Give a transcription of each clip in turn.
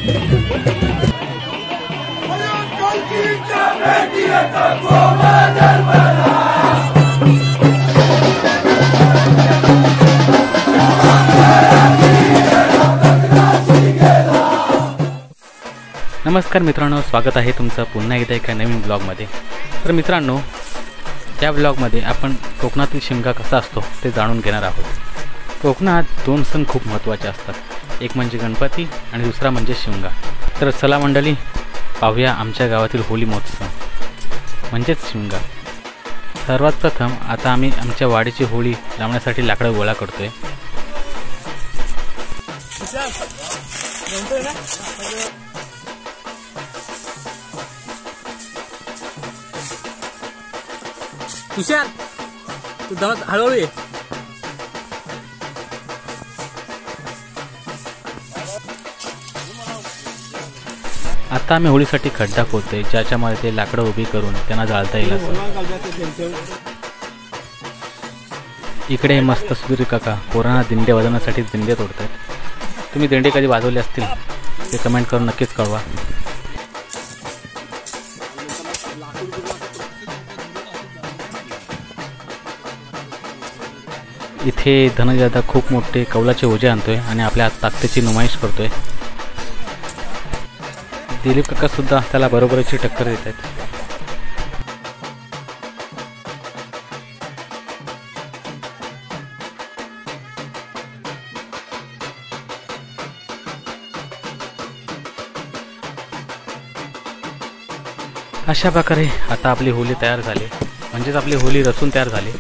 नमस्कार मित्रांनो, स्वागत आहे तुमचं पुन्हा एकदा एका नवीन ब्लॉगमध्ये। तर मित्रांनो, या ब्लॉगमध्ये आपण कोकणातील शिमगा कसा असतो ते जाणून घेणार आहोत। कोकणात दोन सण खूप महत्त्वाचे असतात, एक म्हणजे गणपती आणि दुसरा म्हणजे शिमगा। तर चला मंडळी, पाहूया आमच्या गावातील होली महोत्सव म्हणजेच शिमगा। सर्वात प्रथम आता आम्ही आमच्या वाडीची होळी लावण्यासाठी लाकडं गोळा करतोय। तुषार, तू दमत हळूहळू ये। आता आम्ही होळीसाठी खड्डा खोदतोय, ज्याच्यामध्ये ते लाकडं उभी करून त्यांना जाळता येईल असं। इकडे मस्त सुधीर काका पोरांना दिंडे वाजवण्यासाठी दिंडे तोडतात। तुम्ही दिंडे कधी वाजवले असतील ते कमेंट करून नक्कीच कळवा। इथे धनंजयदा खूप मोठे कौलाचे ओझे आणतोय आणि आपल्या ताकदीची नुमाइश करतोय। दिलीप काका सुद्धा त्याला बरोबरीची टक्कर देत आहेत। अशा प्रकारे आता आपली होली तयार झाली, म्हणजेच आपली होली रचून तयार झाली।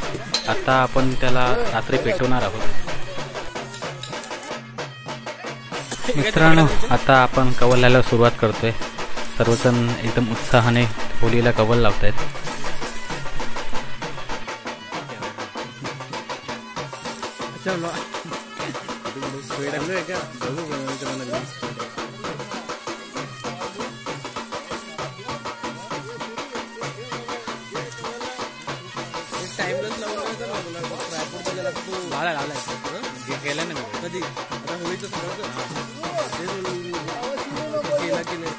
आता आपण त्याला रात्री पेटवणार आहोत। मित्रांनो, आता आपण कवल लावायला सुरुवात करतोय। सर्वजण एकदम उत्साहाने होलीला कवल लावत आहेत। गेला ना कधी आता होळीचं केला की नाही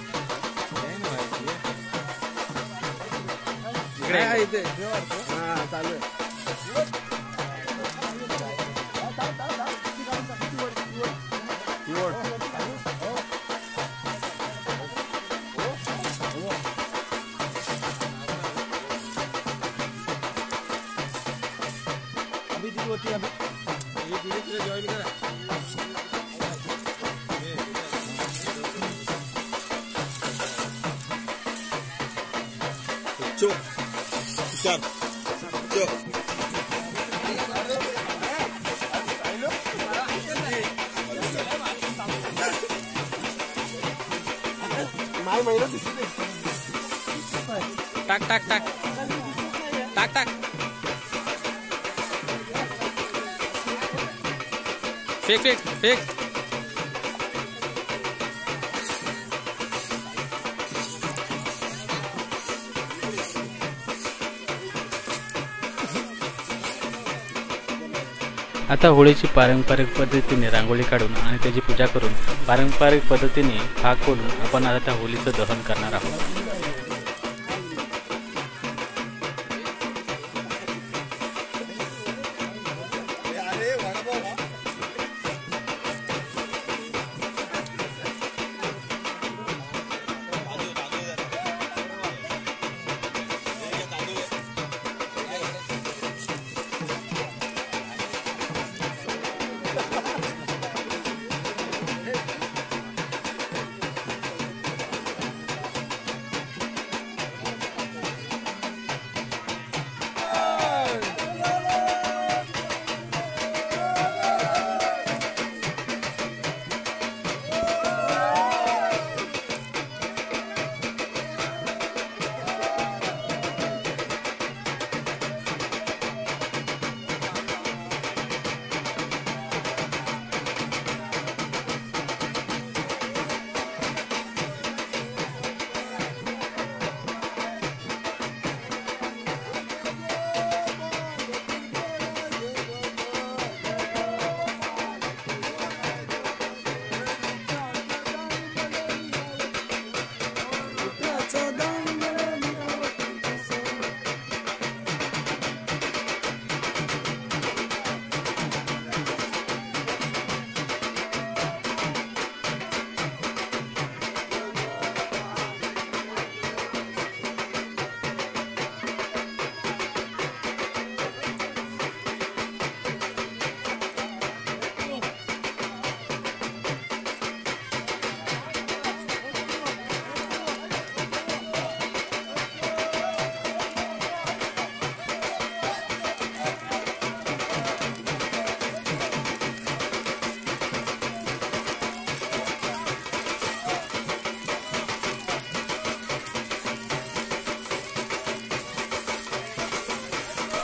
इकडे आहे इथे चालू आहे। जॉइन करा। चो चल चो माय महिना टाक टाक टाक टाक टाक फेक फेक फेक। आता होळीची पारंपरिक पद्धतीने रांगोळी काढून आणि त्याची पूजा करून पारंपरिक पद्धतीने भाग बोलून आपण आता त्या होळीचं दहन करणार आहोत।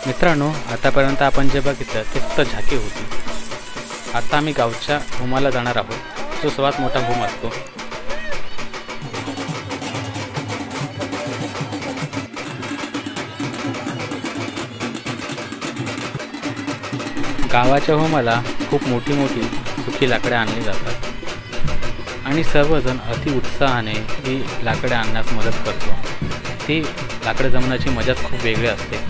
मित्रांनो, आतापर्यंत आपण जे बघितलं ते फक्त झाकी होती. आता आम्ही गावच्या होमाला जाणार आहोत, जो सर्वात मोठा होम असतो. गावाच्या होमाला खूप मोठी मोठी सुखी लाकडे आणली जातात आणि सर्वजण अति उत्साहाने ही लाकडे आणण्यास मदत करतो. ती लाकडे जमण्याची मजाच खूप वेगळी असते.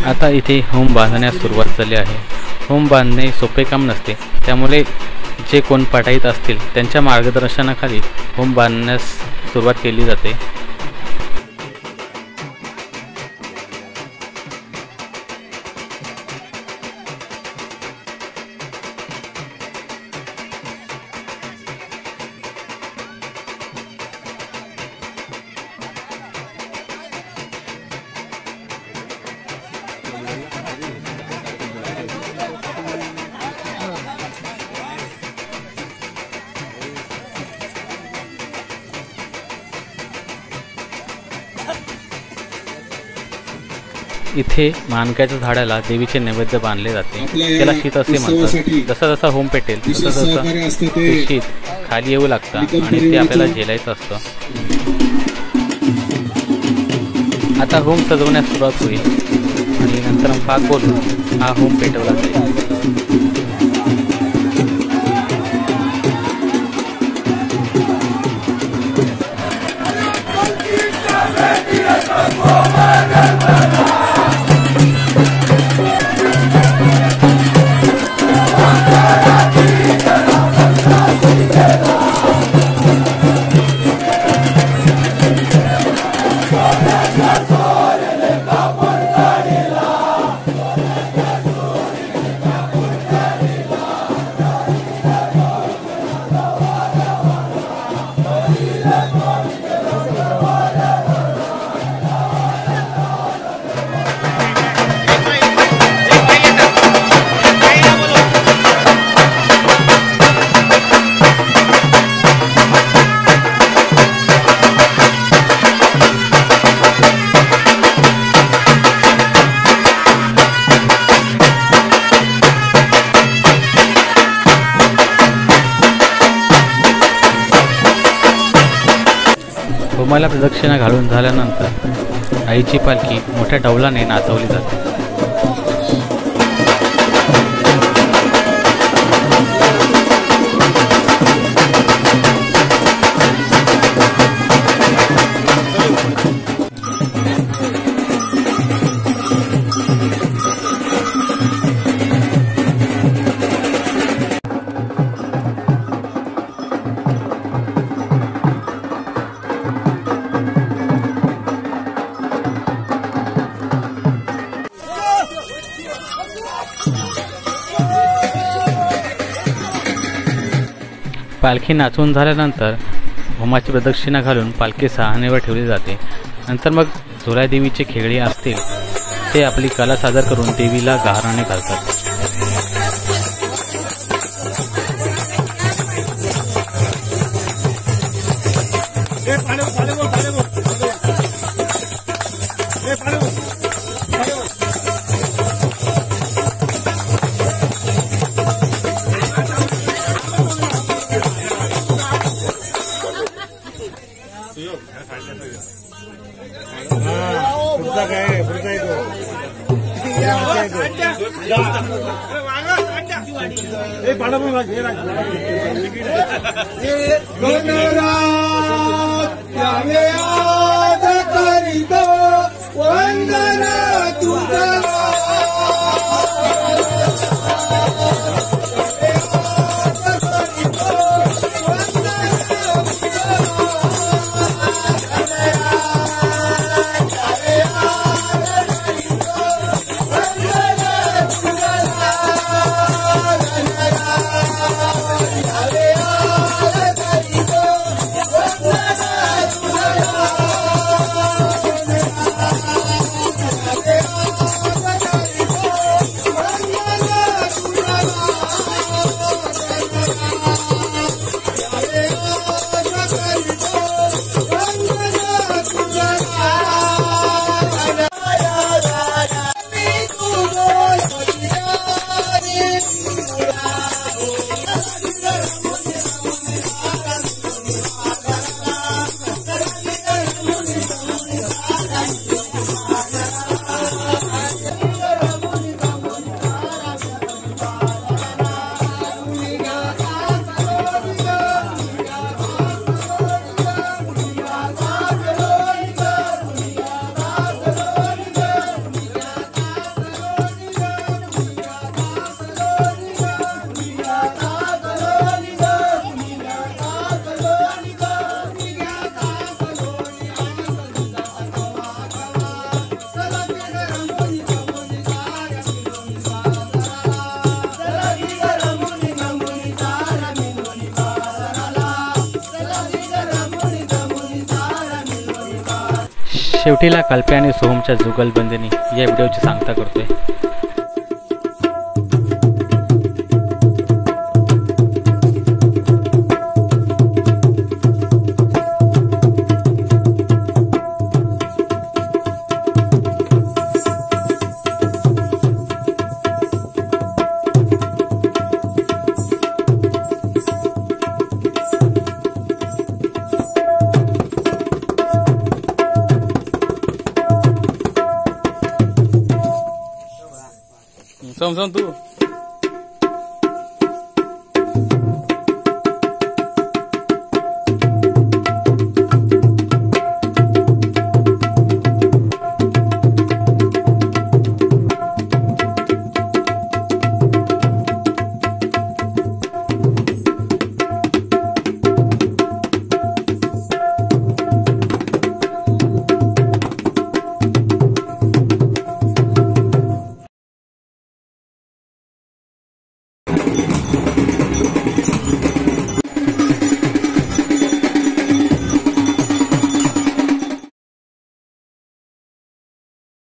आता इथे होम बांधण्यास सुरुवात झाली आहे. होम बांधणे सोपे काम नसते, त्यामुळे जे कोण पटाईत असतील त्यांच्या मार्गदर्शनाखाली होम बांधण्यास सुरुवात केली जाते. इथे मानकाच्या झाडाला देवीचे नैवेद्य बांधले जाते. त्याला शीत असे म्हणतात. जसा जसा होम पेटेल तसं तसं ते शीत खाली येऊ लागतं आणि ते आपल्याला झेलायचं असतं. आता होम सजवण्यास सुरुवात होईल आणि नंतर पाक बोलून हा होम पेटवला जाईल. होमाला प्रदक्षिणा घालून झाल्यानंतर आईची पालखी मोठ्या डौलाने नाचवली जाते. पालखी नाचून झाल्यानंतर होमाची प्रदक्षिणा घालून पालखी सहानेवर ठेवली जाते. नंतर मग झोला देवीचे खेळी असतील ते आपली कला सादर करून देवीला गाराणे घालतात. शेवटीला कल्प्या आणि सोहमच्या जुगलबंदीनी या व्हिडिओची सांगता करतोय. समजून तू